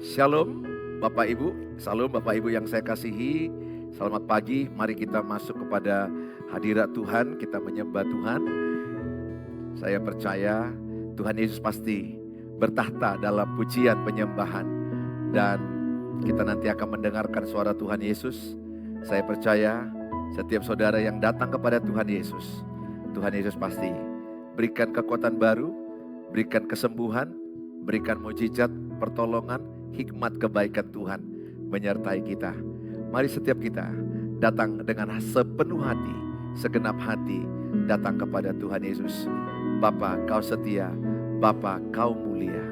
Shalom Bapak Ibu, Shalom Bapak Ibu yang saya kasihi. Selamat pagi, mari kita masuk kepada hadirat Tuhan, kita menyembah Tuhan. Saya percaya Tuhan Yesus pasti bertahta dalam pujian penyembahan. Dan kita nanti akan mendengarkan suara Tuhan Yesus. Saya percaya setiap saudara yang datang kepada Tuhan Yesus pasti berikan kekuatan baru, berikan kesembuhan, berikan mujizat, pertolongan, hikmat kebaikan Tuhan menyertai kita. Mari setiap kita datang dengan sepenuh hati, segenap hati datang kepada Tuhan Yesus. Bapa, Kau setia, Bapa, Kau mulia.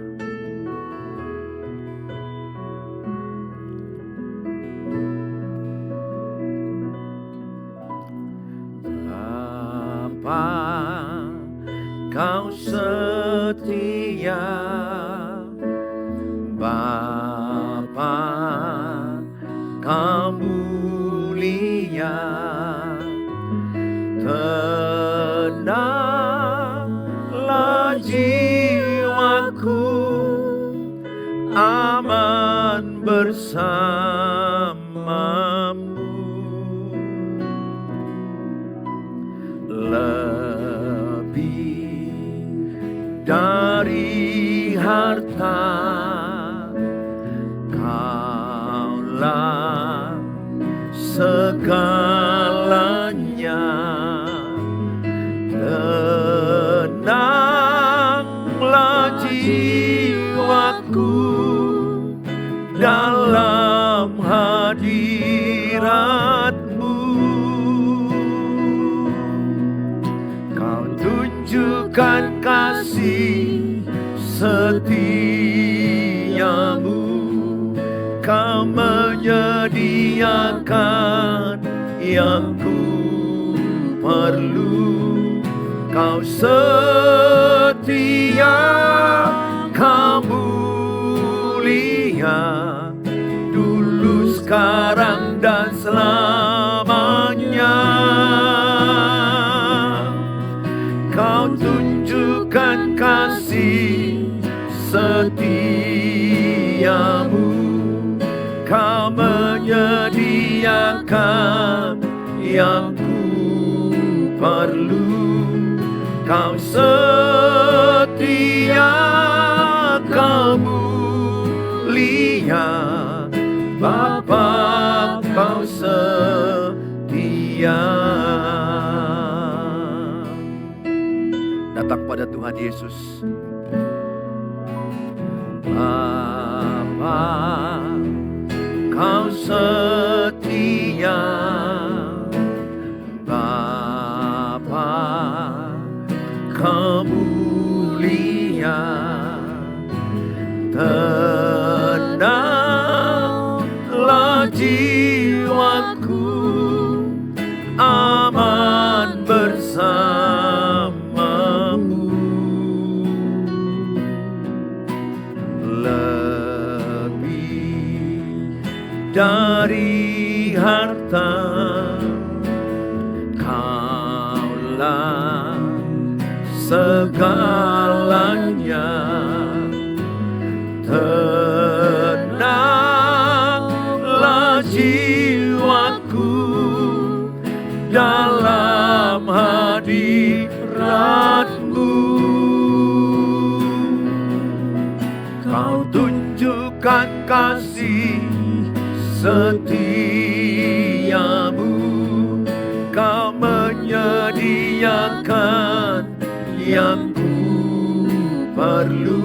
Bapa, Kau setia, Bapa, Kau mulia. Tenanglah jiwaku, aman bersamamu. Lebih dari harta, Kaulah segalanya. Tenanglah jiwaku dalam hadirat-Mu. Kau tunjukkan kasih setiamu, Kau menyediakan yang ku perlu. Kau setia, Kau mulia, dulu, sekarang, dan selamanya. Kau tunjukkan kasih setiamu, Kau menyediakan yang ku perlu. Kau setia, Kau mulia, Bapa, Kau setia. Datang pada Tuhan Yesus. Bapa, Kau setia, Bapa, Kau mulia. Tenanglah jiwaku, aman bersamamu. Lebih dari harta, Kaulah segalanya. Tenanglah jiwaku dalam hadirat-Mu. Kau tunjukkan kasih setiamu, Kau menyediakan yang ku perlu.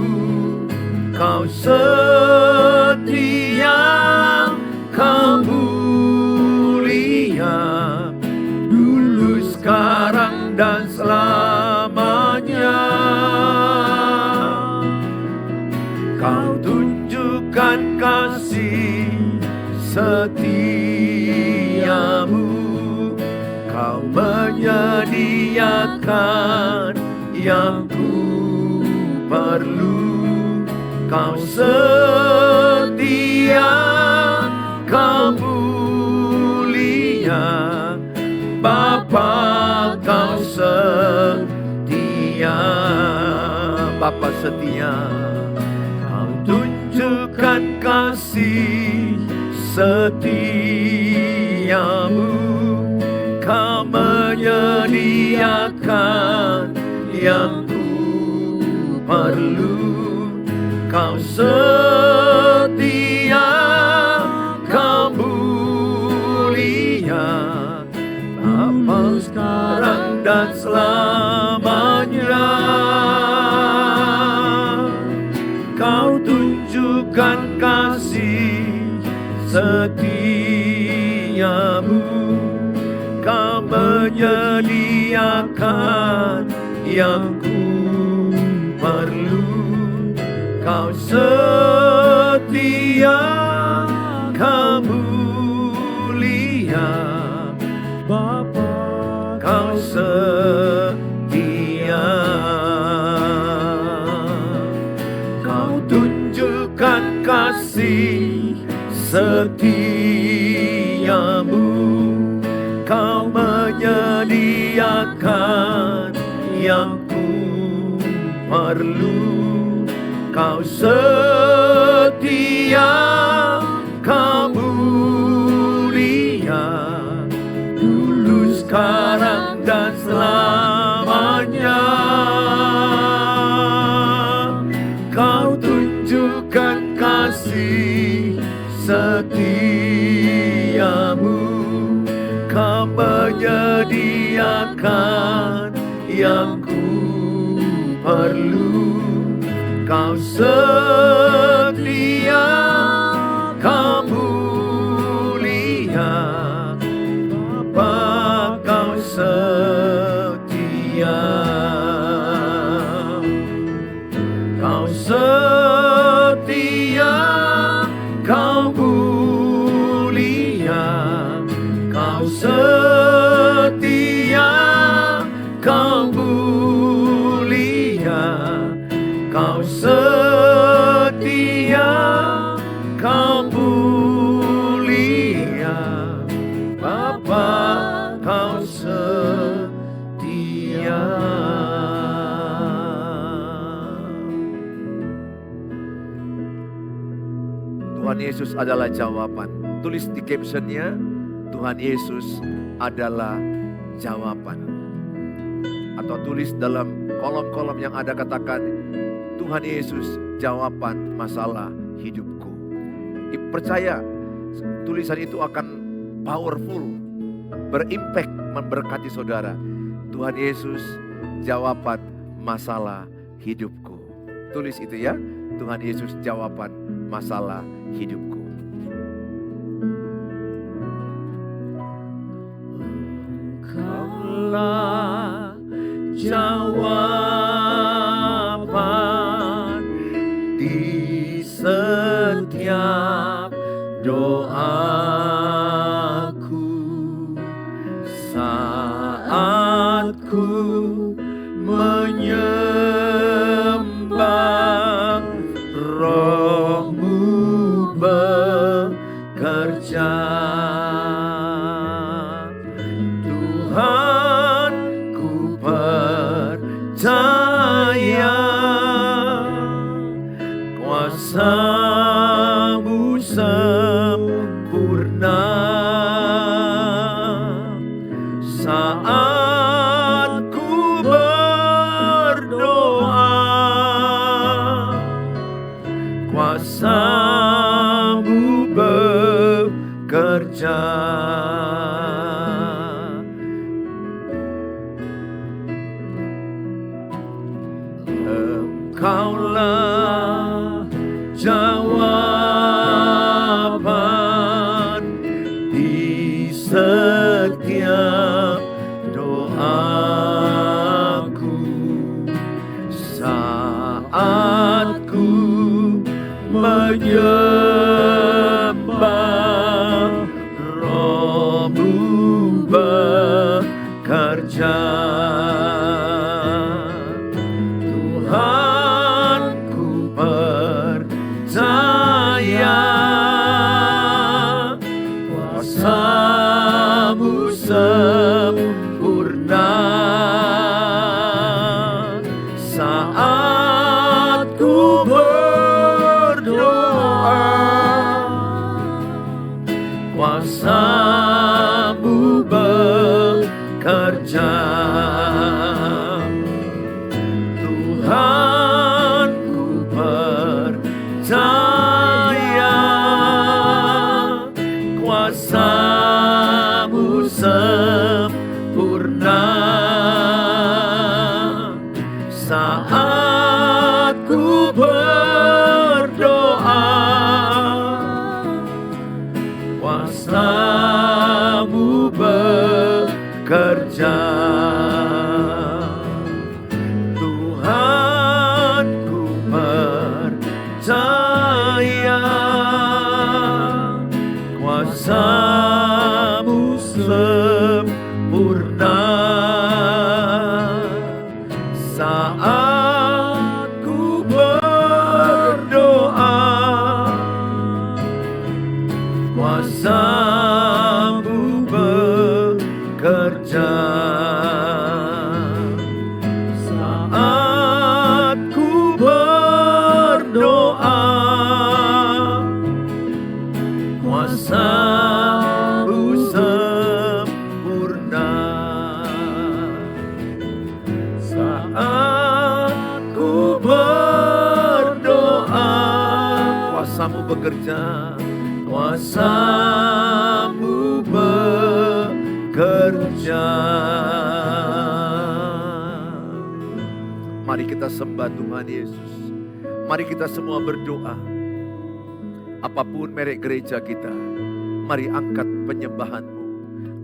Kau setia, Kau mulia, dulu, sekarang, dan selamanya. Kau tunjukkan kasih setiamu, Kau menyediakan yang ku perlu. Kau setia, Kau mulia, Bapa, Kau setia. Bapa setia, Kau tunjukkan tunjukkan kasih setiamu, Kau menyediakan yang ku perlu. Kau setia, Kau mulia, Bapa sekarang dan selamanya. Kau tunjukkan kasih setiamu, Kau menyediakan yang ku perlu. Kau setia, Kau mulia, Bapa, Kau setia. Kau tunjukkan kasih setiamu, Kau menyediakan yang ku perlu. Kau setia, Kau mulia, dulu, sekarang, dan selamanya. Kau tunjukkan kasih setiamu, Kau menyediakan yang ku perlu. Kau setia, Kau mulia, Bapa, Kau setia. Kau setia, Kau mulia, Kau setia, Kau mulia, Kau setia, Kau mulia, Bapa, Kau setia. Tuhan Yesus adalah jawaban. Tulis di captionnya, Tuhan Yesus adalah jawaban. Atau tulis dalam kolom-kolom yang ada, katakan, Tuhan Yesus jawaban masalah hidupku. Percaya tulisan itu akan powerful, berimpact, memberkati saudara. Tuhan Yesus jawaban masalah hidupku. Tulis itu ya, Tuhan Yesus jawaban masalah hidupku. Engkaulah jawaban di setiap doaku, saat ku menyembah, Roh-Mu bekerja. Tuhan, ku percaya kuasa-Mu sempurna. Saat ku berdoa, kuasa-Mu bekerja. Engkaulah jawaban di setiap doaku, saat ku menyembah, Roh-Mu bekerja. Tuhan, ku percaya kuasa-Mu sempurna. Saat ku berdoa, kuasamu bekerja, kuasamu bekerja. Mari kita sembah Tuhan Yesus. Mari kita semua berdoa. Apapun merek gereja kita, mari angkat penyembahanmu,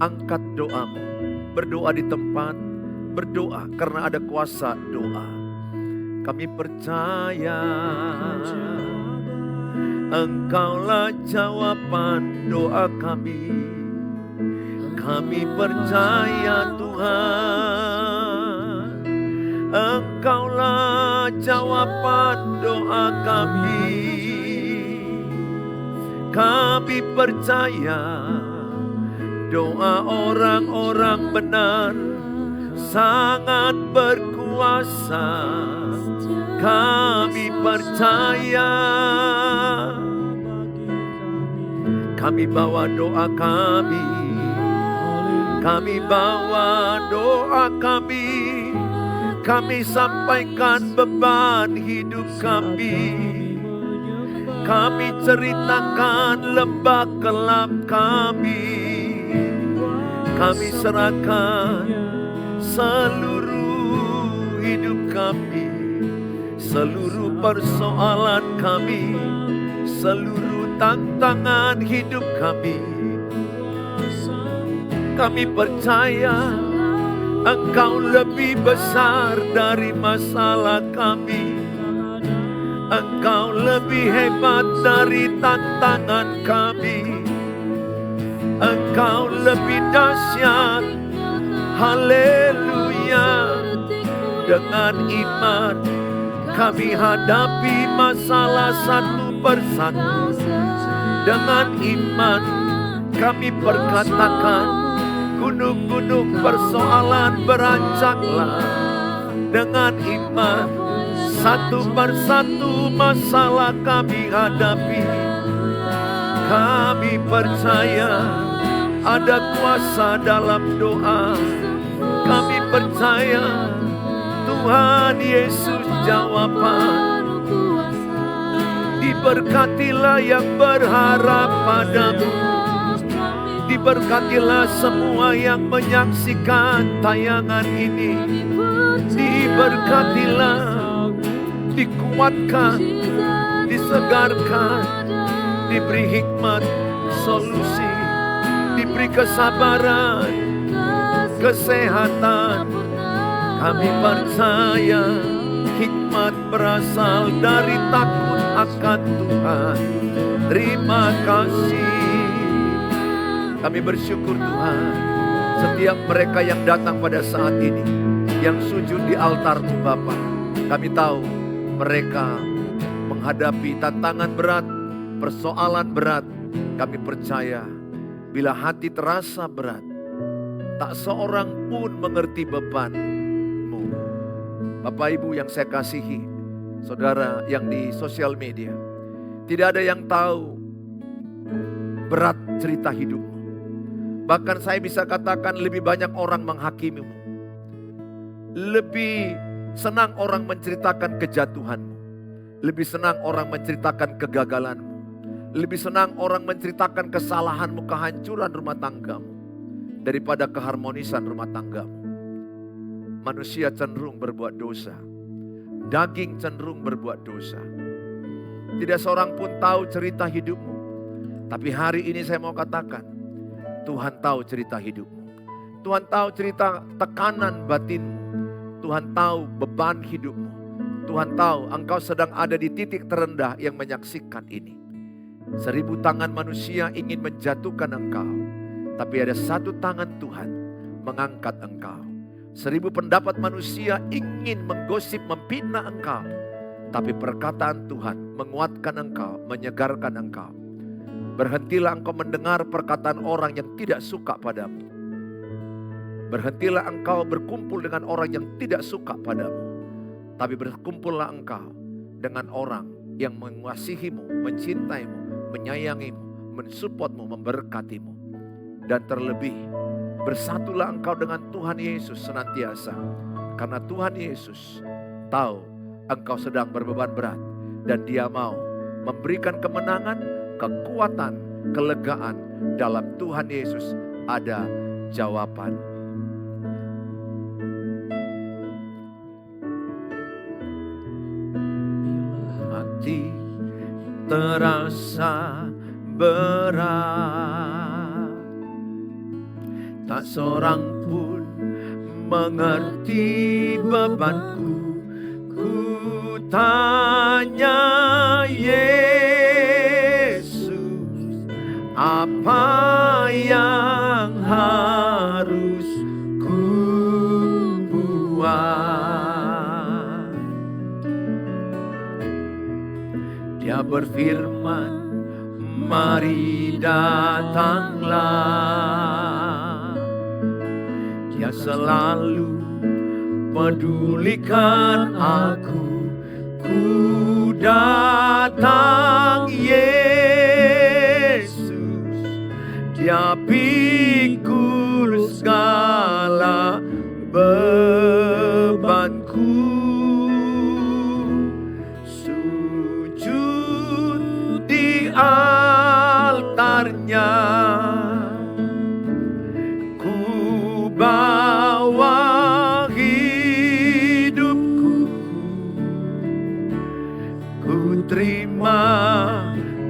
angkat doamu. Berdoa di tempat, berdoa karena ada kuasa doa. Kami percaya Engkaulah jawaban doa kami. Kami percaya Tuhan, Engkaulah jawaban doa kami. Kami percaya doa orang-orang benar sangat berkuasa. Kami percaya, kami bawa doa kami. Kami bawa doa kami. Kami sampaikan beban hidup kami. Kami ceritakan lembah kelam kami. Kami serahkan seluruh hidup kami, seluruh persoalan kami, seluruh tantangan hidup kami. Kami percaya Engkau lebih besar dari masalah kami. Engkau lebih hebat dari tantangan kami. Engkau lebih dahsyat. Haleluya. Dengan iman kami hadapi masalah satu persatu. Dengan iman kami perkatakan gunung-gunung persoalan beranjaklah. Dengan iman satu persatu masalah kami hadapi. Kami percaya ada kuasa dalam doa. Kami percaya Tuhan Yesus jawaban. Diberkatilah yang berharap padamu. Diberkatilah semua yang menyaksikan tayangan ini. Diberkatilah, dikuatkan, disegarkan, diberi hikmat, solusi, diberi kesabaran, kesehatan. Kami percaya hikmat berasal dari takut akan Tuhan. Terima kasih. Kami bersyukur Tuhan, setiap mereka yang datang pada saat ini, yang sujud di altar-Mu Bapa, kami tahu mereka menghadapi tantangan berat, persoalan berat. Kami percaya bila hati terasa berat, tak seorang pun mengerti beban-Mu. Bapak Ibu yang saya kasihi, saudara yang di sosial media, tidak ada yang tahu berat cerita hidupmu. Bahkan saya bisa katakan lebih banyak orang menghakimimu. Lebih senang orang menceritakan kejatuhanmu. Lebih senang orang menceritakan kegagalanmu. Lebih senang orang menceritakan kesalahanmu, kehancuran rumah tanggamu, daripada keharmonisan rumah tanggamu. Manusia cenderung berbuat dosa. Daging cenderung berbuat dosa. Tidak seorang pun tahu cerita hidupmu. Tapi hari ini saya mau katakan, Tuhan tahu cerita hidupmu. Tuhan tahu cerita tekanan batinmu. Tuhan tahu beban hidupmu. Tuhan tahu engkau sedang ada di titik terendah yang menyaksikan ini. 1000 tangan manusia ingin menjatuhkan engkau. Tapi ada satu tangan Tuhan mengangkat engkau. 1000 pendapat manusia ingin menggosip, memfitnah engkau. Tapi perkataan Tuhan menguatkan engkau, menyegarkan engkau. Berhentilah engkau mendengar perkataan orang yang tidak suka padamu. Berhentilah engkau berkumpul dengan orang yang tidak suka padamu. Tapi berkumpullah engkau dengan orang yang mengasihimu, mencintaimu, menyayangimu, mensupportmu, memberkatimu. Dan terlebih, bersatulah engkau dengan Tuhan Yesus senantiasa. Karena Tuhan Yesus tahu engkau sedang berbeban berat. Dan Dia mau memberikan kemenangan, kekuatan, kelegaan. Dalam Tuhan Yesus ada jawaban. Hati terasa berat, tak seorang pun mengerti bebanku. Ku tanya Yesus, apa yang harus ku buat? Dia berfirman, mari datanglah. Dia selalu pedulikan aku. Ku datang Yesus, Dia pikul segala bebanku. Sujud di altarnya, ku bawa hidupku, ku terima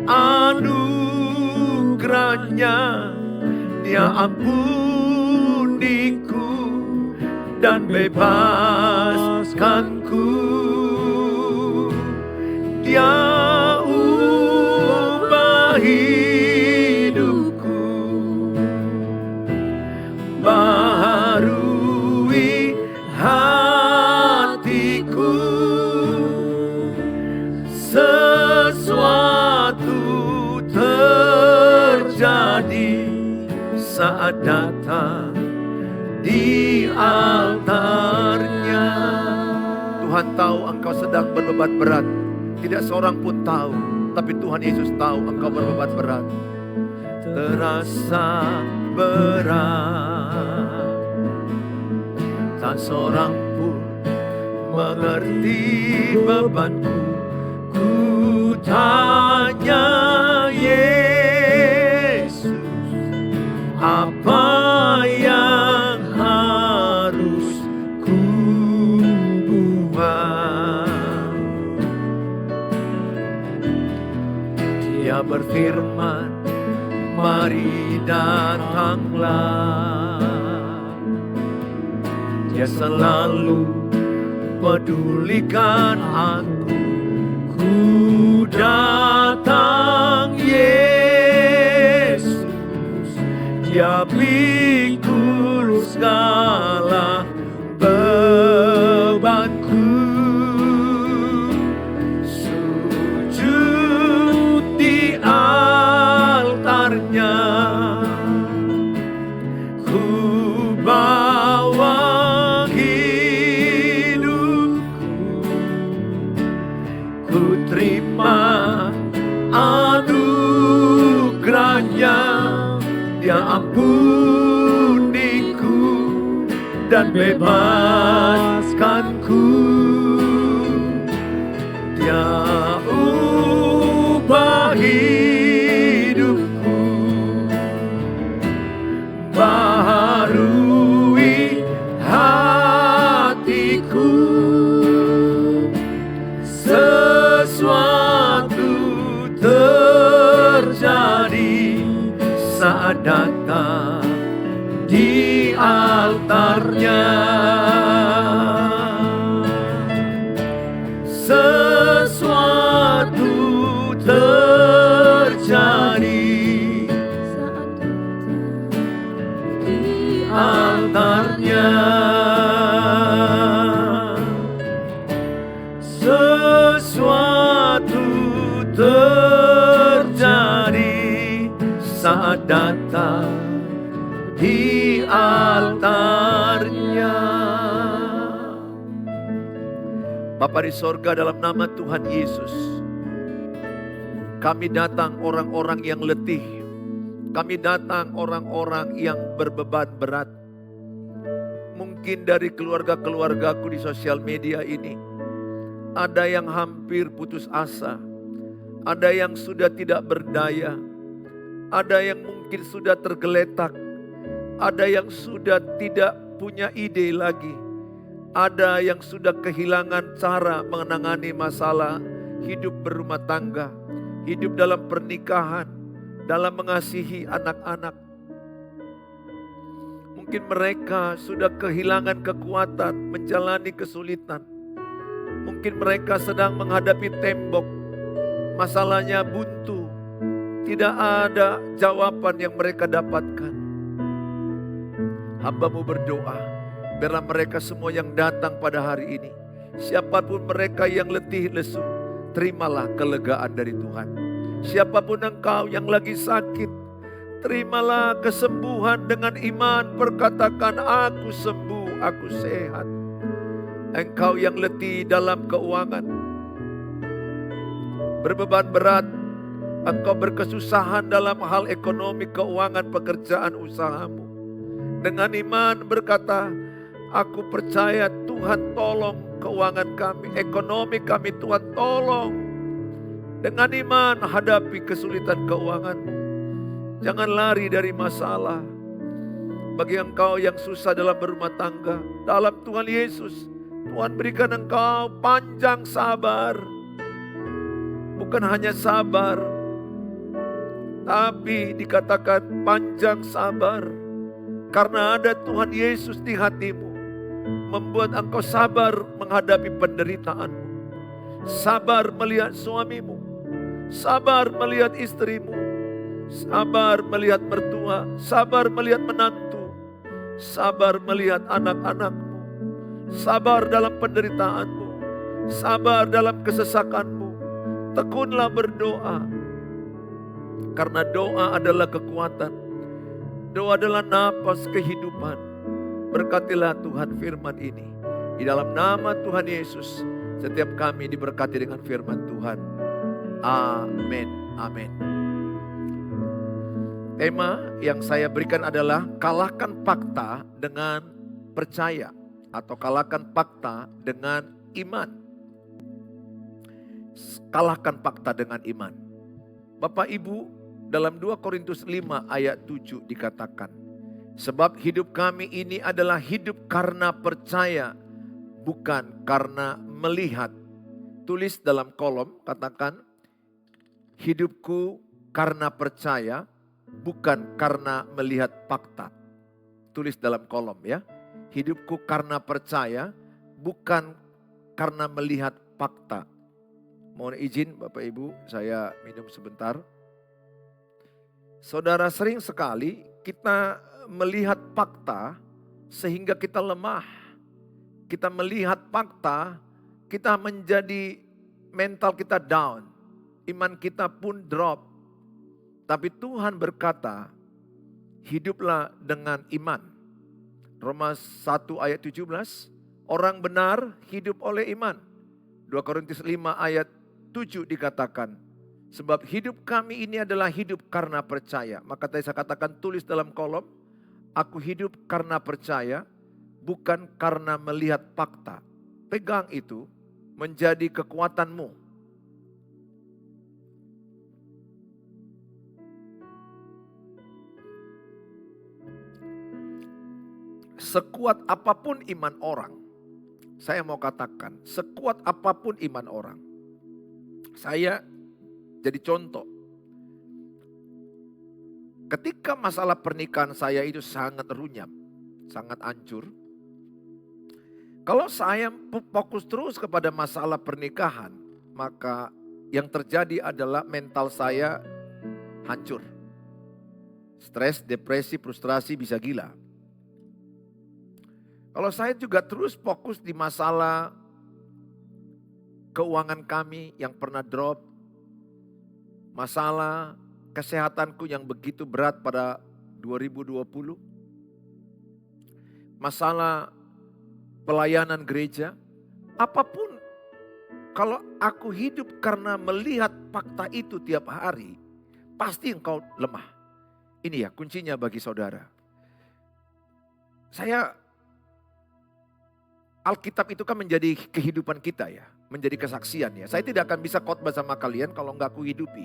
anugerahnya. Dia ampuniku dan bebaskanku. Dia ubah hidupku, baharui hatiku. Sesuatu terjadi saat datang di altarnya. Tuhan tahu engkau sedang berbeban berat. Tidak seorang pun tahu, tapi Tuhan Yesus tahu engkau berbeban berat. Terasa berat, tak seorang pun mengerti bebanku. Ku tanya Yesus, apa yang harus ku buat? Dia berfirman, mari datanglah. Dia selalu pedulikan aku. Ku datang Yesus, Dia pikul segala bebanku. Sujud di altarnya, ku bawa ku terima anugerahnya. Dia ampuniku dan bebaskanku. Dia ubah hidupku, baharui hatiku. Sesuatu terjadi saat datang di altarnya. Sesuatu terjadi saat datang di altarnya. Sesuatu terjadi saat datang di altarnya. Bapa di sorga, dalam nama Tuhan Yesus, kami datang orang-orang yang letih. Kami datang orang-orang yang berbeban berat. Mungkin dari keluarga-keluargaku di sosial media ini, ada yang hampir putus asa. Ada yang sudah tidak berdaya, ada yang mungkin sudah tergeletak, ada yang sudah tidak punya ide lagi, ada yang sudah kehilangan cara menangani masalah hidup berumah tangga, hidup dalam pernikahan, dalam mengasihi anak-anak. Mungkin mereka sudah kehilangan kekuatan menjalani kesulitan. Mungkin mereka sedang menghadapi tembok, masalahnya buntu, tidak ada jawaban yang mereka dapatkan. Hamba-Mu berdoa, biarlah mereka semua yang datang pada hari ini, siapapun mereka yang letih lesu, terimalah kelegaan dari Tuhan. Siapapun engkau yang lagi sakit, terimalah kesembuhan dengan iman, berkatakan aku sembuh, aku sehat. Engkau yang letih dalam keuangan, berbeban berat, engkau berkesusahan dalam hal ekonomi, keuangan, pekerjaan, usahamu. Dengan iman berkata, aku percaya Tuhan tolong keuangan kami, ekonomi kami Tuhan tolong. Dengan iman hadapi kesulitan keuanganmu. Jangan lari dari masalah. Bagi engkau yang susah dalam berumah tangga, dalam Tuhan Yesus, Tuhan berikan engkau panjang sabar. Bukan hanya sabar, tapi dikatakan panjang sabar. Karena ada Tuhan Yesus di hatimu, membuat engkau sabar menghadapi penderitaanmu. Sabar melihat suamimu, sabar melihat istrimu, sabar melihat mertua, sabar melihat menantu, sabar melihat anak-anakmu, sabar dalam penderitaanmu, sabar dalam kesesakanmu. Tekunlah berdoa, karena doa adalah kekuatan. Doa adalah napas kehidupan. Berkatilah Tuhan firman ini. Di dalam nama Tuhan Yesus, setiap kami diberkati dengan firman Tuhan. Amin. Amin. Tema yang saya berikan adalah kalahkan fakta dengan percaya, atau kalahkan fakta dengan iman. Kalahkan fakta dengan iman. Bapak Ibu, dalam 2 Korintus 5 ayat 7 dikatakan, sebab hidup kami ini adalah hidup karena percaya, bukan karena melihat. Tulis dalam kolom, katakan, hidupku karena percaya, bukan karena melihat fakta. Tulis dalam kolom ya. Hidupku karena percaya, bukan karena melihat fakta. Mohon izin Bapak Ibu, saya minum sebentar. Saudara, sering sekali kita melihat fakta sehingga kita lemah. Kita melihat fakta, kita menjadi mental kita down. Iman kita pun drop. Tapi Tuhan berkata, hiduplah dengan iman. Roma 1 ayat 17, orang benar hidup oleh iman. 2 Korintus 5 ayat 7 dikatakan, sebab hidup kami ini adalah hidup karena percaya. Maka tadi saya katakan, tulis dalam kolom, aku hidup karena percaya, bukan karena melihat fakta. Pegang itu menjadi kekuatanmu. Sekuat apapun iman orang, saya mau katakan, sekuat apapun iman orang. Saya jadi contoh. Ketika masalah pernikahan saya itu sangat runyam, sangat hancur. Kalau saya fokus terus kepada masalah pernikahan, maka yang terjadi adalah mental saya hancur. Stres, depresi, frustrasi, bisa gila. Kalau saya juga terus fokus di masalah keuangan kami yang pernah drop, masalah kesehatanku yang begitu berat pada 2020, masalah pelayanan gereja, apapun, kalau aku hidup karena melihat fakta itu tiap hari, pasti engkau lemah. Ini ya kuncinya bagi saudara. Alkitab itu kan menjadi kehidupan kita ya. menjadi kesaksian ya. Saya tidak akan bisa khotbah sama kalian kalau nggak kuhidupi.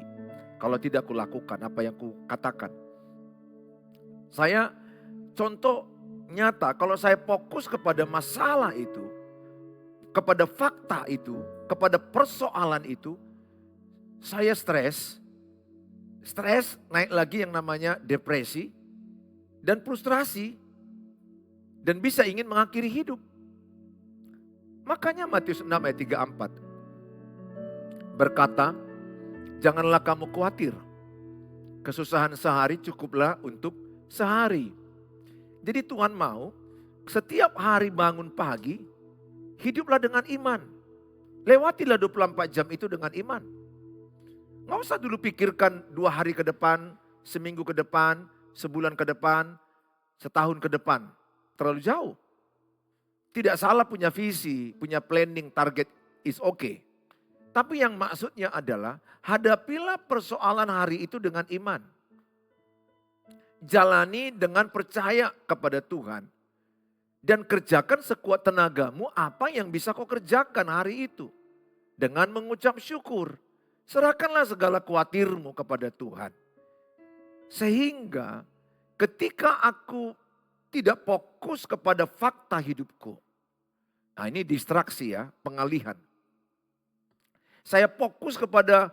Kalau tidak kulakukan apa yang kukatakan. Saya contoh nyata, kalau saya fokus kepada masalah itu, kepada fakta itu, kepada persoalan itu, saya stres naik lagi yang namanya depresi dan frustrasi dan bisa ingin mengakhiri hidup. Makanya Matius 6 ayat 34 berkata, janganlah kamu khawatir, kesusahan sehari cukuplah untuk sehari. Jadi Tuhan mau setiap hari bangun pagi, hiduplah dengan iman. Lewatilah 24 jam itu dengan iman. Nggak usah dulu pikirkan 2 hari ke depan, seminggu ke depan, sebulan ke depan, setahun ke depan. Terlalu jauh. Tidak salah punya visi, punya planning, target is okay. Tapi yang maksudnya adalah hadapilah persoalan hari itu dengan iman. Jalani dengan percaya kepada Tuhan. Dan kerjakan sekuat tenagamu apa yang bisa kau kerjakan hari itu. Dengan mengucap syukur. Serahkanlah segala khawatirmu kepada Tuhan. Sehingga ketika aku tidak fokus kepada fakta hidupku. Nah ini distraksi ya, pengalihan. Saya fokus kepada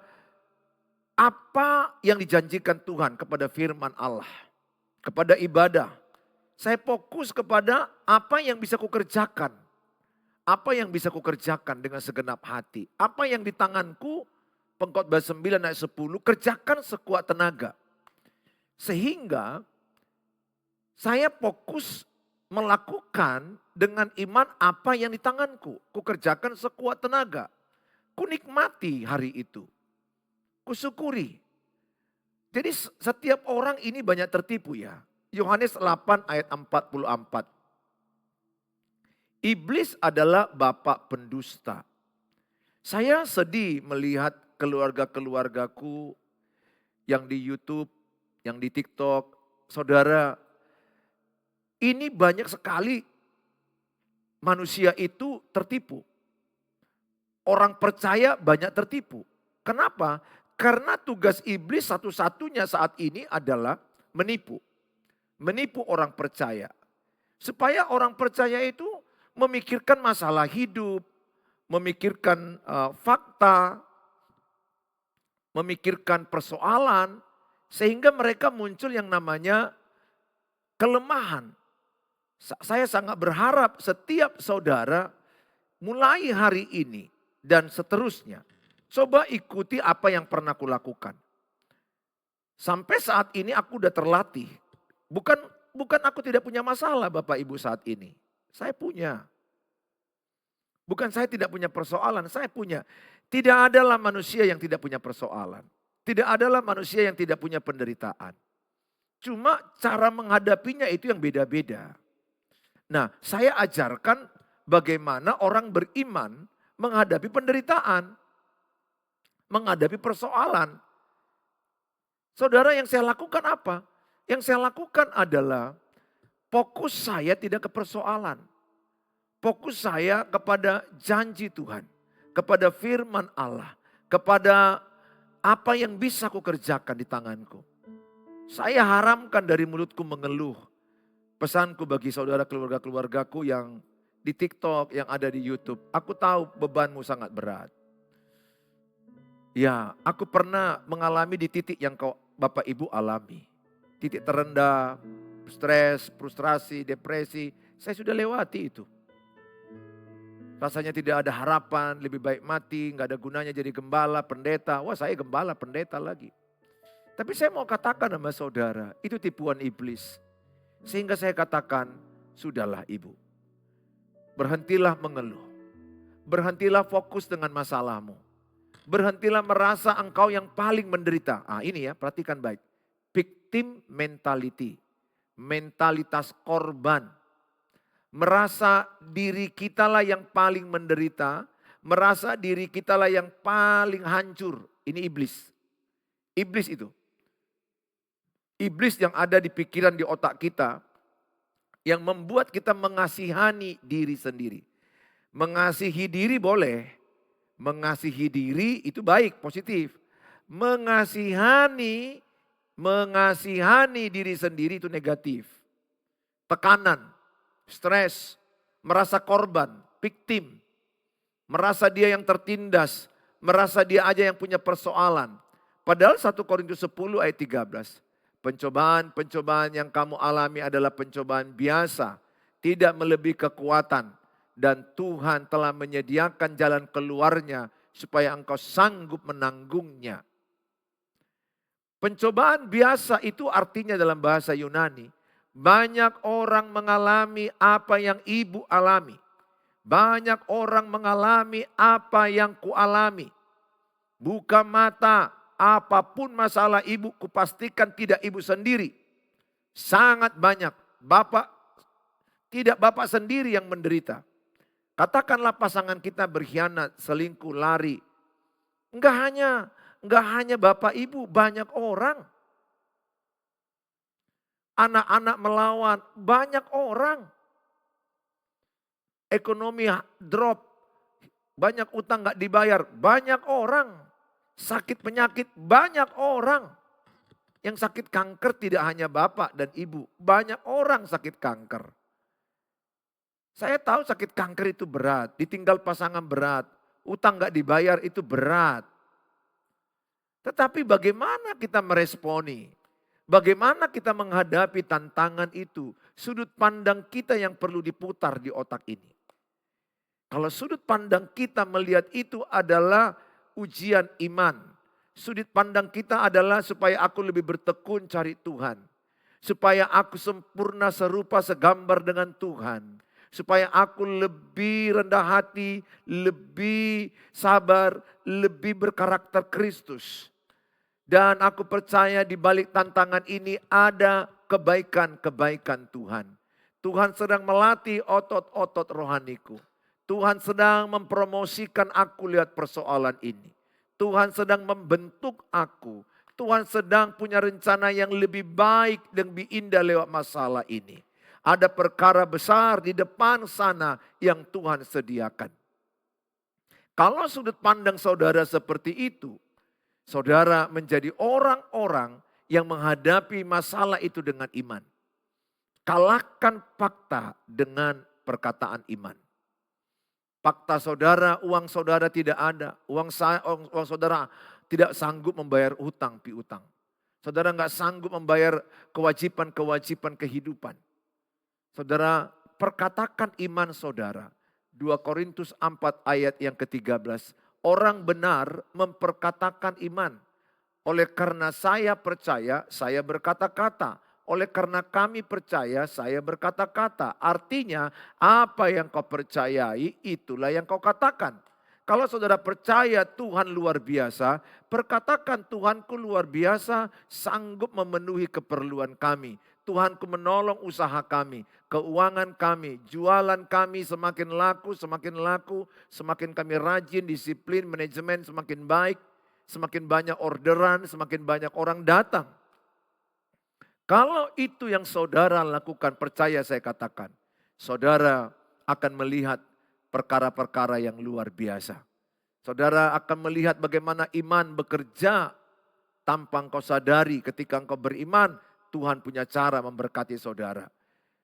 apa yang dijanjikan Tuhan kepada firman Allah. Kepada ibadah. Saya fokus kepada apa yang bisa kukerjakan. Apa yang bisa kukerjakan dengan segenap hati. Apa yang di tanganku, Pengkhotbah 9 ayat 10, kerjakan sekuat tenaga. Sehingga saya fokus melakukan dengan iman apa yang di tanganku. Kukerjakan sekuat tenaga. Kunikmati hari itu. Kusyukuri. Jadi setiap orang ini banyak tertipu ya. Yohanes 8 ayat 44. Iblis adalah bapak pendusta. Saya sedih melihat keluarga-keluargaku yang di YouTube, yang di TikTok. Saudara, ini banyak sekali manusia itu tertipu. Orang percaya banyak tertipu. Kenapa? Karena tugas iblis satu-satunya saat ini adalah menipu. Menipu orang percaya. Supaya orang percaya itu memikirkan masalah hidup, memikirkan fakta, memikirkan persoalan. Sehingga mereka muncul yang namanya kelemahan. Saya sangat berharap setiap saudara mulai hari ini dan seterusnya. Coba ikuti apa yang pernah kulakukan. Sampai saat ini aku udah terlatih. Bukan aku tidak punya masalah Bapak Ibu saat ini. Saya punya. Bukan saya tidak punya persoalan, saya punya. Tidak adalah manusia yang tidak punya persoalan. Tidak adalah manusia yang tidak punya penderitaan. Cuma cara menghadapinya itu yang beda-beda. Nah, saya ajarkan bagaimana orang beriman menghadapi penderitaan. Menghadapi persoalan. Saudara, yang saya lakukan apa? Yang saya lakukan adalah fokus saya tidak ke persoalan. Fokus saya kepada janji Tuhan. Kepada firman Allah. Kepada apa yang bisa aku kerjakan di tanganku. Saya haramkan dari mulutku mengeluh. Pesanku bagi saudara keluarga-keluargaku yang di TikTok, yang ada di YouTube. Aku tahu bebanmu sangat berat. Ya, aku pernah mengalami di titik yang Bapak Ibu alami. Titik terendah, stres, frustrasi, depresi. Saya sudah lewati itu. Rasanya tidak ada harapan, lebih baik mati, nggak ada gunanya jadi gembala, pendeta. Wah, saya gembala, pendeta lagi. Tapi saya mau katakan sama saudara, itu tipuan iblis. Sehingga saya katakan, sudahlah ibu. Berhentilah mengeluh. Berhentilah fokus dengan masalahmu. Berhentilah merasa engkau yang paling menderita. Ini ya, perhatikan baik. Victim mentality. Mentalitas korban. Merasa diri kitalah yang paling menderita. Merasa diri kitalah yang paling hancur. Ini iblis. Iblis itu. Iblis yang ada di pikiran, di otak kita. Yang membuat kita mengasihani diri sendiri. Mengasihi diri boleh. Mengasihi diri itu baik, positif. Mengasihani diri sendiri itu negatif. Tekanan, stres, merasa korban, victim. Merasa dia yang tertindas, merasa dia aja yang punya persoalan. Padahal 1 Korintus 10 ayat 13. Pencobaan-pencobaan yang kamu alami adalah pencobaan biasa, tidak melebihi kekuatan. Dan Tuhan telah menyediakan jalan keluarnya supaya engkau sanggup menanggungnya. Pencobaan biasa itu artinya dalam bahasa Yunani, banyak orang mengalami apa yang ibu alami. Banyak orang mengalami apa yang kualami. Buka mata, apapun masalah ibu, kupastikan tidak ibu sendiri. Sangat banyak. Tidak bapak sendiri yang menderita. Katakanlah pasangan kita berkhianat, selingkuh, lari. Enggak hanya bapak ibu, banyak orang. Anak-anak melawan, banyak orang. Ekonomi drop, banyak utang gak dibayar, banyak orang. Sakit penyakit, banyak orang. Yang sakit kanker tidak hanya bapak dan ibu, banyak orang sakit kanker. Saya tahu sakit kanker itu berat, ditinggal pasangan berat, utang gak dibayar itu berat. Tetapi bagaimana kita meresponi? Bagaimana kita menghadapi tantangan itu? Sudut pandang kita yang perlu diputar di otak ini. Kalau sudut pandang kita melihat itu adalah ujian iman. Sudut pandang kita adalah supaya aku lebih bertekun cari Tuhan. Supaya aku sempurna serupa segambar dengan Tuhan. Supaya aku lebih rendah hati, lebih sabar, lebih berkarakter Kristus. Dan aku percaya di balik tantangan ini ada kebaikan-kebaikan Tuhan. Tuhan sedang melatih otot-otot rohaniku. Tuhan sedang mempromosikan aku lihat persoalan ini. Tuhan sedang membentuk aku. Tuhan sedang punya rencana yang lebih baik dan lebih indah lewat masalah ini. Ada perkara besar di depan sana yang Tuhan sediakan. Kalau sudut pandang saudara seperti itu, saudara menjadi orang-orang yang menghadapi masalah itu dengan iman. Kalahkan fakta dengan perkataan iman. Fakta saudara, uang saudara tidak ada. Uang saudara tidak sanggup membayar hutang piutang. Saudara nggak sanggup membayar kewajiban-kewajiban kehidupan. Saudara, perkatakan iman saudara. 2 Korintus 4 ayat yang ke-13. Orang benar memperkatakan iman. Oleh karena saya percaya, saya berkata-kata. Oleh karena kami percaya, saya berkata-kata. Artinya, apa yang kau percayai, itulah yang kau katakan. Kalau saudara percaya Tuhan luar biasa, perkatakan Tuhanku luar biasa, sanggup memenuhi keperluan kami. Tuhanku menolong usaha kami, keuangan kami, jualan kami semakin laku, semakin kami rajin, disiplin, manajemen semakin baik, semakin banyak orderan, semakin banyak orang datang. Kalau itu yang saudara lakukan, percaya saya katakan, saudara akan melihat perkara-perkara yang luar biasa. Saudara akan melihat bagaimana iman bekerja tanpa engkau sadari. Ketika engkau beriman, Tuhan punya cara memberkati saudara.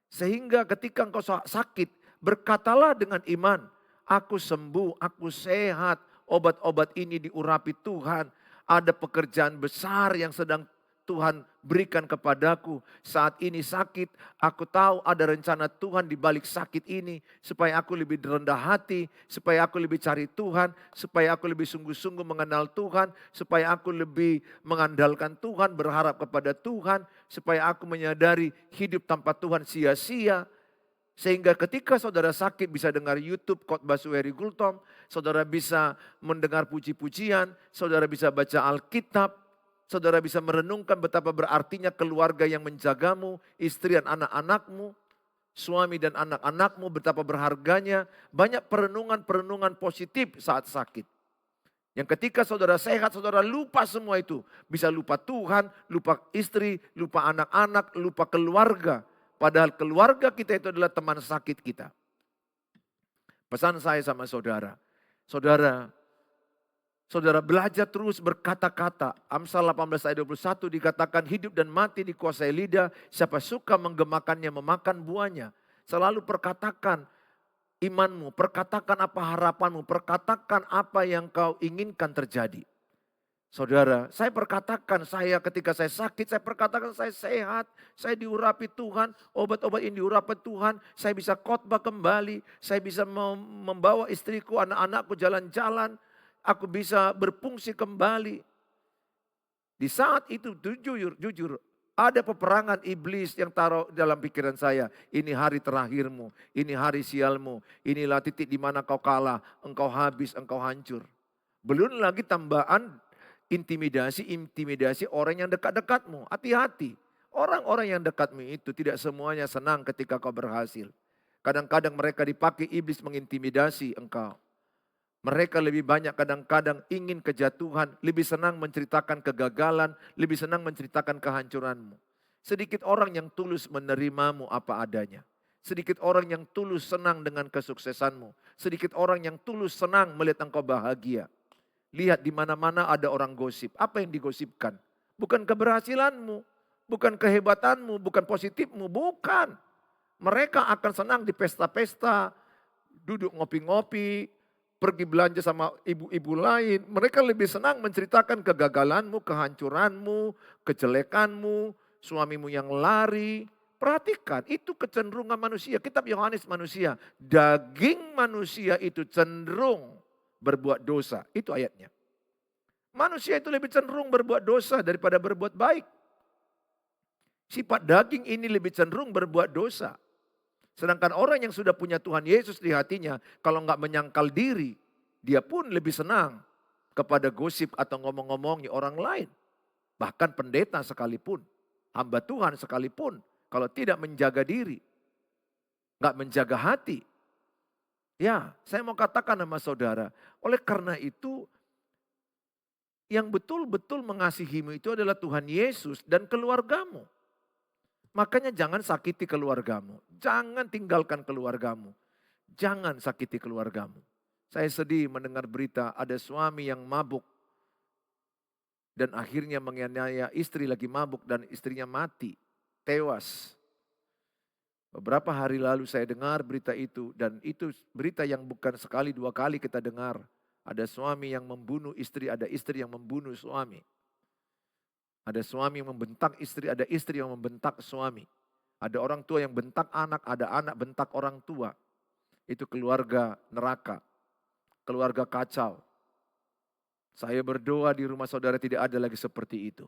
Sehingga ketika engkau sakit, berkatalah dengan iman, aku sembuh, aku sehat, obat-obat ini diurapi Tuhan. Ada pekerjaan besar yang sedang Tuhan berikan kepadaku. Saat ini sakit, aku tahu ada rencana Tuhan di balik sakit ini. Supaya aku lebih rendah hati, supaya aku lebih cari Tuhan, supaya aku lebih sungguh-sungguh mengenal Tuhan, supaya aku lebih mengandalkan Tuhan, berharap kepada Tuhan, supaya aku menyadari hidup tanpa Tuhan sia-sia. Sehingga ketika saudara sakit bisa dengar YouTube khotbah Suheri Gultom, saudara bisa mendengar puji-pujian, saudara bisa baca Alkitab, saudara bisa merenungkan betapa berartinya keluarga yang menjagamu, istri dan anak-anakmu, suami dan anak-anakmu, betapa berharganya. Banyak perenungan-perenungan positif saat sakit. Yang ketika saudara sehat, saudara lupa semua itu. Bisa lupa Tuhan, lupa istri, lupa anak-anak, lupa keluarga. Padahal keluarga kita itu adalah teman sakit kita. Pesan saya sama saudara, saudara Saudara belajar terus berkata-kata. Amsal 18 ayat 21 dikatakan hidup dan mati dikuasai lidah. Siapa suka menggemakannya memakan buahnya. Selalu perkatakan imanmu, perkatakan apa harapanmu, perkatakan apa yang kau inginkan terjadi. Saudara, saya perkatakan ketika saya sakit, saya perkatakan saya sehat, saya diurapi Tuhan, obat-obat ini diurapi Tuhan, saya bisa khotbah kembali, saya bisa membawa istriku, anak-anakku jalan-jalan, aku bisa berfungsi kembali. Di saat itu jujur, ada peperangan iblis yang taruh dalam pikiran saya. Ini hari terakhirmu, ini hari sialmu, inilah titik di mana kau kalah, engkau habis, engkau hancur. Belum lagi tambahan intimidasi orang yang dekat-dekatmu. Hati-hati. Orang-orang yang dekatmu itu tidak semuanya senang ketika kau berhasil. Kadang-kadang mereka dipakai iblis mengintimidasi engkau. Mereka lebih banyak kadang-kadang ingin kejatuhan, lebih senang menceritakan kegagalan, lebih senang menceritakan kehancuranmu. Sedikit orang yang tulus menerimamu apa adanya. Sedikit orang yang tulus senang dengan kesuksesanmu. Sedikit orang yang tulus senang melihat engkau bahagia. Lihat di mana-mana ada orang gosip. Apa yang digosipkan? Bukan keberhasilanmu, bukan kehebatanmu, bukan positifmu, bukan. Mereka akan senang di pesta-pesta, duduk ngopi-ngopi, pergi belanja sama ibu-ibu lain. Mereka lebih senang menceritakan kegagalanmu, kehancuranmu, kejelekanmu, suamimu yang lari. Perhatikan, itu kecenderungan manusia. Kitab Yohanes manusia. Daging manusia itu cenderung berbuat dosa. Itu ayatnya. Manusia itu lebih cenderung berbuat dosa daripada berbuat baik. Sifat daging ini lebih cenderung berbuat dosa. Sedangkan orang yang sudah punya Tuhan Yesus di hatinya, kalau nggak menyangkal diri, dia pun lebih senang kepada gosip atau ngomong-ngomongnya orang lain. Bahkan pendeta sekalipun, hamba Tuhan sekalipun, kalau tidak menjaga diri, nggak menjaga hati. Ya, saya mau katakan sama saudara, oleh karena itu, yang betul-betul mengasihimu itu adalah Tuhan Yesus dan keluargamu. Makanya jangan sakiti keluargamu. Jangan tinggalkan keluargamu. Jangan sakiti keluargamu. Saya sedih mendengar berita ada suami yang mabuk. Dan akhirnya menganiaya istri lagi mabuk dan istrinya mati. Tewas. Beberapa hari lalu saya dengar berita itu. Dan itu berita yang bukan sekali dua kali kita dengar. Ada suami yang membunuh istri, ada istri yang membunuh suami. Ada suami yang membentak istri, ada istri yang membentak suami. Ada orang tua yang bentak anak, ada anak bentak orang tua. Itu keluarga neraka, keluarga kacau. Saya berdoa di rumah saudara tidak ada lagi seperti itu.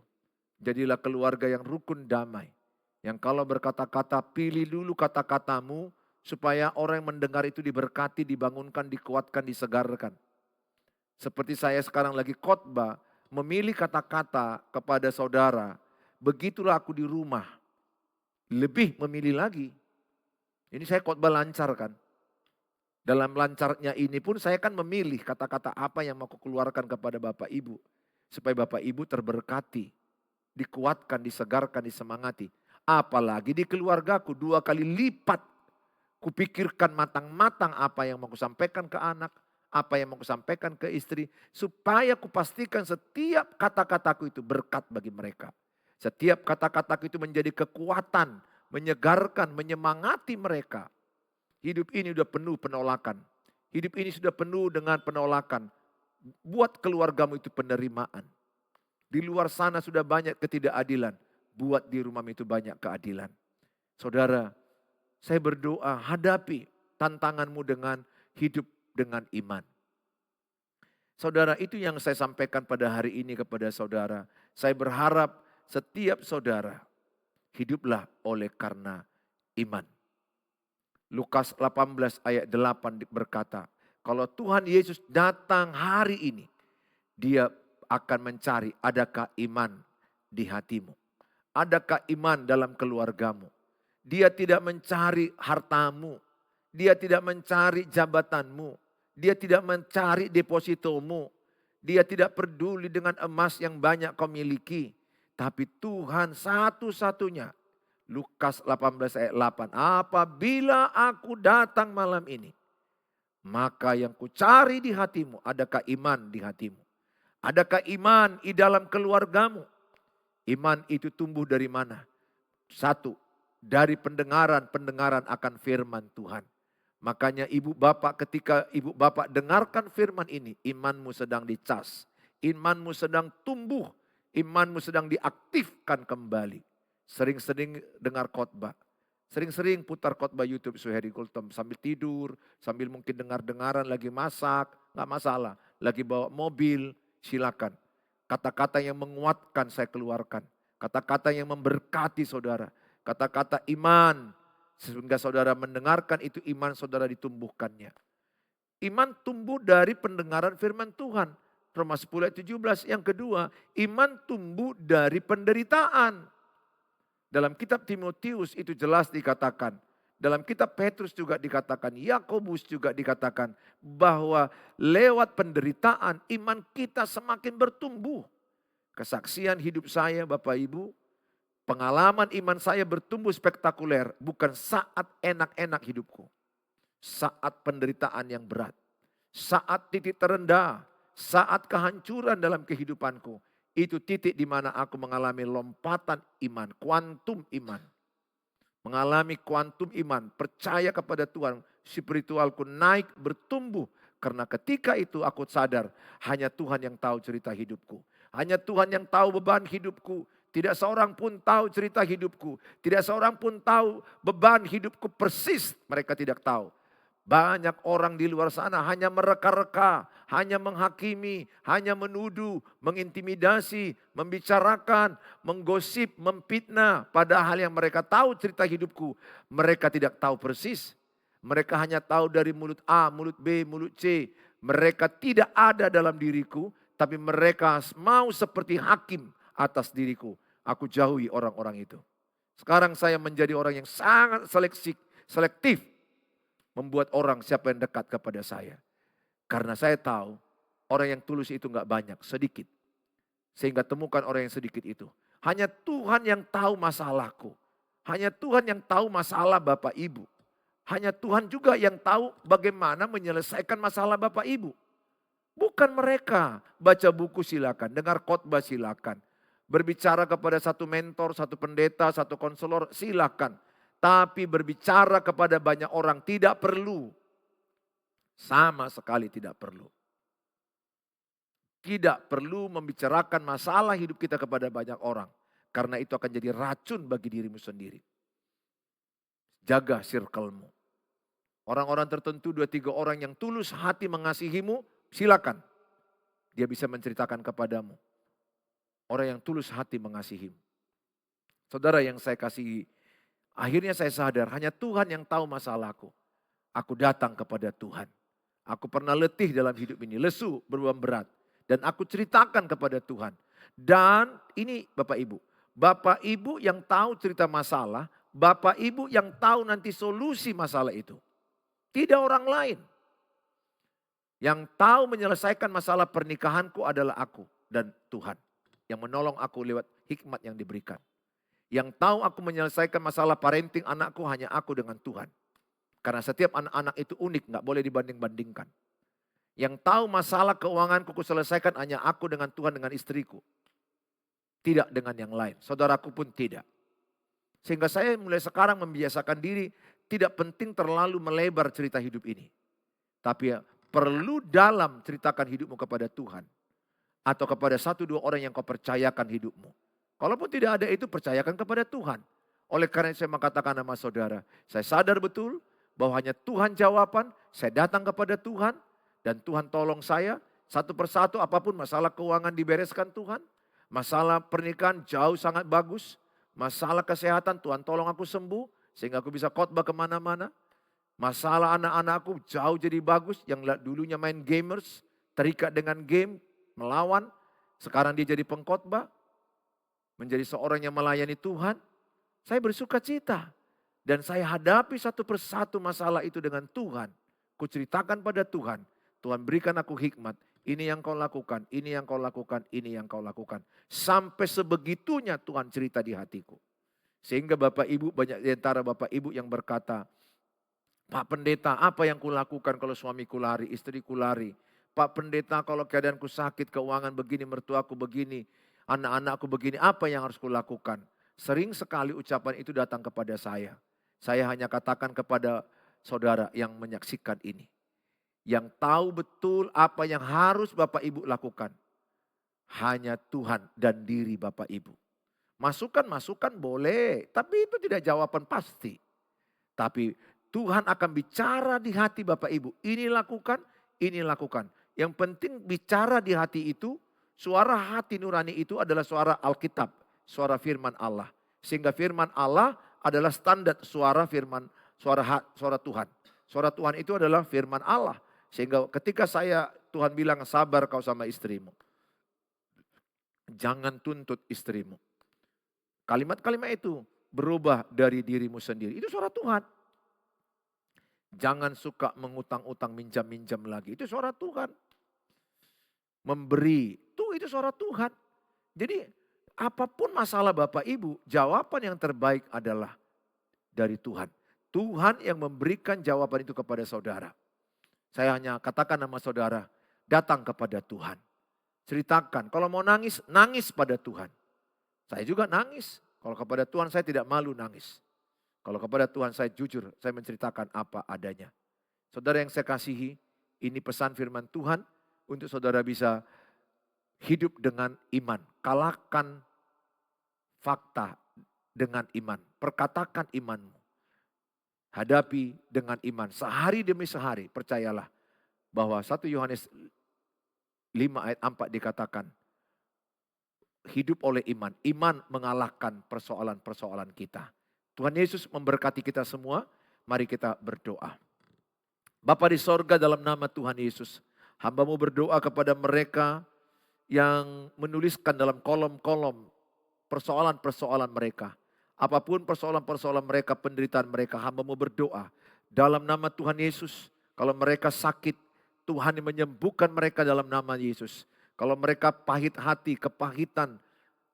Jadilah keluarga yang rukun damai. Yang kalau berkata-kata, pilih dulu kata-katamu supaya orang yang mendengar itu diberkati, dibangunkan, dikuatkan, disegarkan. Seperti saya sekarang lagi khotbah, memilih kata-kata kepada saudara, begitulah aku di rumah. Lebih memilih lagi. Ini saya khotbah lancar kan. Dalam lancarnya ini pun saya kan memilih kata-kata apa yang mau aku keluarkan kepada Bapak Ibu. Supaya Bapak Ibu terberkati, dikuatkan, disegarkan, disemangati. Apalagi di keluargaku 2 kali lipat. Kupikirkan matang-matang apa yang mau aku sampaikan ke anak. Apa yang mau aku sampaikan ke istri. Supaya kupastikan setiap kata-kataku itu berkat bagi mereka. Setiap kata-kataku itu menjadi kekuatan. Menyegarkan, menyemangati mereka. Hidup ini sudah penuh penolakan. Hidup ini sudah penuh dengan penolakan. Buat keluargamu itu penerimaan. Di luar sana sudah banyak ketidakadilan. Buat di rumahmu itu banyak keadilan. Saudara, saya berdoa hadapi tantanganmu dengan hidup dengan iman. Saudara, itu yang saya sampaikan pada hari ini kepada saudara. Saya berharap setiap saudara hiduplah oleh karena iman. Lukas 18 ayat 8 berkata, kalau Tuhan Yesus datang hari ini, dia akan mencari adakah iman di hatimu. Adakah iman dalam keluargamu. Dia tidak mencari hartamu. Dia tidak mencari jabatanmu. Dia tidak mencari depositomu. Dia tidak peduli dengan emas yang banyak kau miliki. Tapi Tuhan satu-satunya. Lukas 18 ayat 8. Apabila aku datang malam ini. Maka yang ku cari di hatimu. Adakah iman di hatimu. Adakah iman di dalam keluargamu? Iman itu tumbuh dari mana? Satu, dari pendengaran akan firman Tuhan. Makanya ibu bapak, ketika ibu bapak dengarkan firman ini, imanmu sedang dicas. Imanmu sedang tumbuh. Imanmu sedang diaktifkan kembali. Sering-sering dengar khotbah. Sering-sering putar khotbah YouTube Suheri Kultom sambil tidur, sambil mungkin dengar-dengaran lagi masak, nggak masalah. Lagi bawa mobil, silakan. Kata-kata yang menguatkan saya keluarkan. Kata-kata yang memberkati saudara. Kata-kata iman. Sehingga saudara mendengarkan itu iman saudara ditumbuhkannya. Iman tumbuh dari pendengaran firman Tuhan. Roma 10 ayat 17. Yang kedua, iman tumbuh dari penderitaan. Dalam kitab Timotius itu jelas dikatakan. Dalam kitab Petrus juga dikatakan. Yakobus juga dikatakan. Bahwa lewat penderitaan iman kita semakin bertumbuh. Kesaksian hidup saya Bapak Ibu. Pengalaman iman saya bertumbuh spektakuler. Bukan saat enak-enak hidupku. Saat penderitaan yang berat. Saat titik terendah. Saat kehancuran dalam kehidupanku. Itu titik di mana aku mengalami lompatan iman. Kuantum iman. Mengalami kuantum iman. Percaya kepada Tuhan. Spiritualku naik bertumbuh. Karena ketika itu aku sadar. Hanya Tuhan yang tahu cerita hidupku. Hanya Tuhan yang tahu beban hidupku. Tidak seorang pun tahu cerita hidupku. Tidak seorang pun tahu beban hidupku persis. Mereka tidak tahu. Banyak orang di luar sana hanya mereka-reka, hanya menghakimi, hanya menuduh, mengintimidasi, membicarakan, menggosip, memfitnah. Padahal yang mereka tahu cerita hidupku, mereka tidak tahu persis. Mereka hanya tahu dari mulut A, mulut B, mulut C. Mereka tidak ada dalam diriku, tapi mereka mau seperti hakim atas diriku. Aku jauhi orang-orang itu. Sekarang saya menjadi orang yang sangat selektif. Membuat orang siapa yang dekat kepada saya. Karena saya tahu orang yang tulus itu enggak banyak, sedikit. Sehingga temukan orang yang sedikit itu. Hanya Tuhan yang tahu masalahku. Hanya Tuhan yang tahu masalah Bapak Ibu. Hanya Tuhan juga yang tahu bagaimana menyelesaikan masalah Bapak Ibu. Bukan mereka. Baca buku silakan, dengar khotbah silakan. Berbicara kepada satu mentor, satu pendeta, satu konselor silakan. Tapi berbicara kepada banyak orang tidak perlu. Sama sekali tidak perlu. Tidak perlu membicarakan masalah hidup kita kepada banyak orang. Karena itu akan jadi racun bagi dirimu sendiri. Jaga circle-mu. Orang-orang tertentu 2-3 orang yang tulus hati mengasihimu, silakan. Dia bisa menceritakan kepadamu. Orang yang tulus hati mengasihimu. Saudara yang saya kasihi, akhirnya saya sadar hanya Tuhan yang tahu masalahku. Aku datang kepada Tuhan. Aku pernah letih dalam hidup ini, lesu, beban berat. Dan aku ceritakan kepada Tuhan. Dan ini Bapak Ibu. Bapak Ibu yang tahu cerita masalah, Bapak Ibu yang tahu nanti solusi masalah itu. Tidak orang lain. Yang tahu menyelesaikan masalah pernikahanku adalah aku dan Tuhan. Yang menolong aku lewat hikmat yang diberikan. Yang tahu aku menyelesaikan masalah parenting anakku hanya aku dengan Tuhan. Karena setiap anak-anak itu unik, gak boleh dibanding-bandingkan. Yang tahu masalah keuanganku selesaikan hanya aku dengan Tuhan dengan istriku. Tidak dengan yang lain, saudaraku pun tidak. Sehingga saya mulai sekarang membiasakan diri, tidak penting terlalu melebar cerita hidup ini. Tapi perlu dalam ceritakan hidupmu kepada Tuhan. Atau kepada 1-2 orang yang kau percayakan hidupmu. Kalaupun tidak ada itu, percayakan kepada Tuhan. Oleh karena itu saya mengatakan sama saudara, saya sadar betul bahwa hanya Tuhan jawaban, saya datang kepada Tuhan. Dan Tuhan tolong saya, satu persatu apapun masalah keuangan dibereskan Tuhan. Masalah pernikahan jauh sangat bagus. Masalah kesehatan Tuhan tolong aku sembuh, sehingga aku bisa khotbah kemana-mana. Masalah anak-anakku jauh jadi bagus, yang dulunya main gamers, terikat dengan game, melawan. Sekarang dia jadi pengkhotbah. Menjadi seorang yang melayani Tuhan. Saya bersuka cita. Dan saya hadapi satu persatu masalah itu dengan Tuhan. Kuceritakan pada Tuhan. Tuhan berikan aku hikmat. Ini yang kau lakukan, ini yang kau lakukan, ini yang kau lakukan. Sampai sebegitunya Tuhan cerita di hatiku. Sehingga Bapak Ibu, banyak di antara Bapak Ibu yang berkata, Pak Pendeta, apa yang kulakukan kalau suamiku lari, istriku lari? Pak Pendeta, kalau keadaanku sakit, keuangan begini, mertuaku begini, anak-anakku begini, apa yang harus kulakukan? Sering sekali ucapan itu datang kepada saya. Saya hanya katakan kepada saudara yang menyaksikan ini. Yang tahu betul apa yang harus Bapak Ibu lakukan. Hanya Tuhan dan diri Bapak Ibu. Masukan-masukan boleh, tapi itu tidak jawaban pasti. Tapi Tuhan akan bicara di hati Bapak Ibu. Ini lakukan, ini lakukan. Yang penting bicara di hati itu, suara hati nurani itu adalah suara Alkitab, suara firman Allah. Sehingga firman Allah adalah standar suara firman, suara Tuhan. Suara Tuhan itu adalah firman Allah. Sehingga ketika Tuhan bilang sabar kau sama istrimu. Jangan tuntut istrimu. Kalimat-kalimat itu berubah dari dirimu sendiri. Itu suara Tuhan. Jangan suka mengutang-utang, minjam-minjam lagi. Itu suara Tuhan. Memberi, itu suara Tuhan. Jadi apapun masalah Bapak Ibu, jawaban yang terbaik adalah dari Tuhan. Tuhan yang memberikan jawaban itu kepada saudara. Saya hanya katakan nama saudara, datang kepada Tuhan. Ceritakan, kalau mau nangis, nangis pada Tuhan. Saya juga nangis. Kalau kepada Tuhan saya tidak malu nangis. Kalau kepada Tuhan saya jujur, saya menceritakan apa adanya. Saudara yang saya kasihi, ini pesan firman Tuhan untuk saudara bisa hidup dengan iman. Kalahkan fakta dengan iman. Perkatakan imanmu. Hadapi dengan iman. Sehari demi sehari, percayalah bahwa 1 Yohanes 5 ayat 4 dikatakan, hidup oleh iman. Iman mengalahkan persoalan-persoalan kita. Tuhan Yesus memberkati kita semua. Mari kita berdoa. Bapa di sorga, dalam nama Tuhan Yesus, hamba-Mu berdoa kepada mereka yang menuliskan dalam kolom-kolom persoalan-persoalan mereka. Apapun persoalan-persoalan mereka, penderitaan mereka, hamba-Mu berdoa. Dalam nama Tuhan Yesus, kalau mereka sakit, Tuhan yang menyembuhkan mereka dalam nama Yesus. Kalau mereka pahit hati, kepahitan,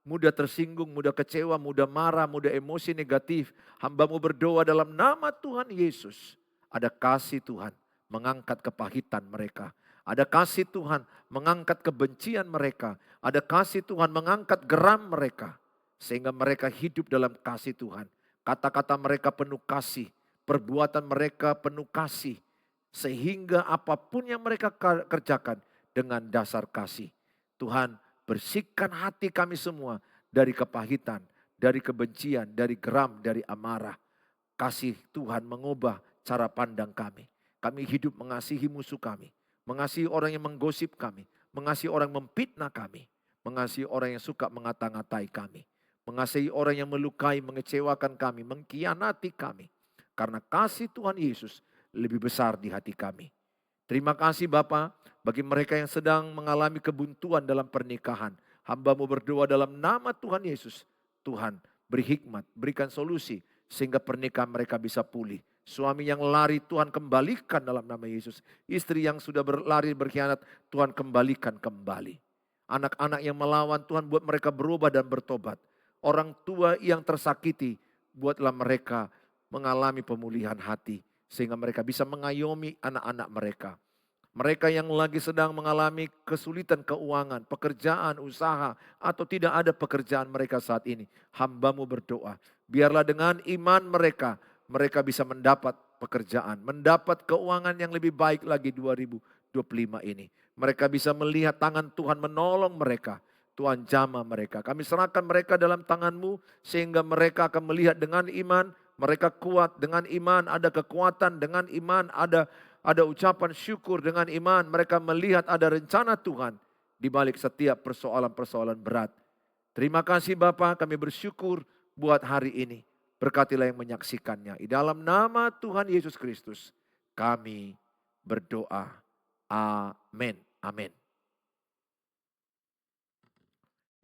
mudah tersinggung, mudah kecewa, mudah marah, mudah emosi negatif. Hamba-Mu berdoa dalam nama Tuhan Yesus. Ada kasih Tuhan mengangkat kepahitan mereka. Ada kasih Tuhan mengangkat kebencian mereka. Ada kasih Tuhan mengangkat geram mereka. Sehingga mereka hidup dalam kasih Tuhan. Kata-kata mereka penuh kasih. Perbuatan mereka penuh kasih. Sehingga apapun yang mereka kerjakan dengan dasar kasih. Tuhan, bersihkan hati kami semua dari kepahitan, dari kebencian, dari geram, dari amarah. Kasih Tuhan mengubah cara pandang kami. Kami hidup mengasihi musuh kami. Mengasihi orang yang menggosip kami. Mengasihi orang yang memfitnah kami. Mengasihi orang yang suka mengata-ngatai kami. Mengasihi orang yang melukai, mengecewakan kami, mengkhianati kami. Karena kasih Tuhan Yesus lebih besar di hati kami. Terima kasih Bapa bagi mereka yang sedang mengalami kebuntuan dalam pernikahan. Hamba-Mu berdoa dalam nama Tuhan Yesus. Tuhan beri hikmat, berikan solusi sehingga pernikahan mereka bisa pulih. Suami yang lari Tuhan kembalikan dalam nama Yesus. Istri yang sudah berlari berkhianat Tuhan kembalikan kembali. Anak-anak yang melawan Tuhan buat mereka berubah dan bertobat. Orang tua yang tersakiti buatlah mereka mengalami pemulihan hati. Sehingga mereka bisa mengayomi anak-anak mereka. Mereka yang lagi sedang mengalami kesulitan keuangan, pekerjaan, usaha, atau tidak ada pekerjaan mereka saat ini. Hamba-Mu berdoa, biarlah dengan iman mereka, mereka bisa mendapat pekerjaan, mendapat keuangan yang lebih baik lagi 2025 ini. Mereka bisa melihat tangan Tuhan menolong mereka. Tuhan jamah mereka. Kami serahkan mereka dalam tangan-Mu sehingga mereka akan melihat dengan iman. Mereka kuat dengan iman, ada kekuatan dengan iman, ada ucapan syukur dengan iman. Mereka melihat ada rencana Tuhan di balik setiap persoalan-persoalan berat. Terima kasih Bapa, kami bersyukur buat hari ini. Berkatilah yang menyaksikannya. Di dalam nama Tuhan Yesus Kristus kami berdoa. Amin. Amin.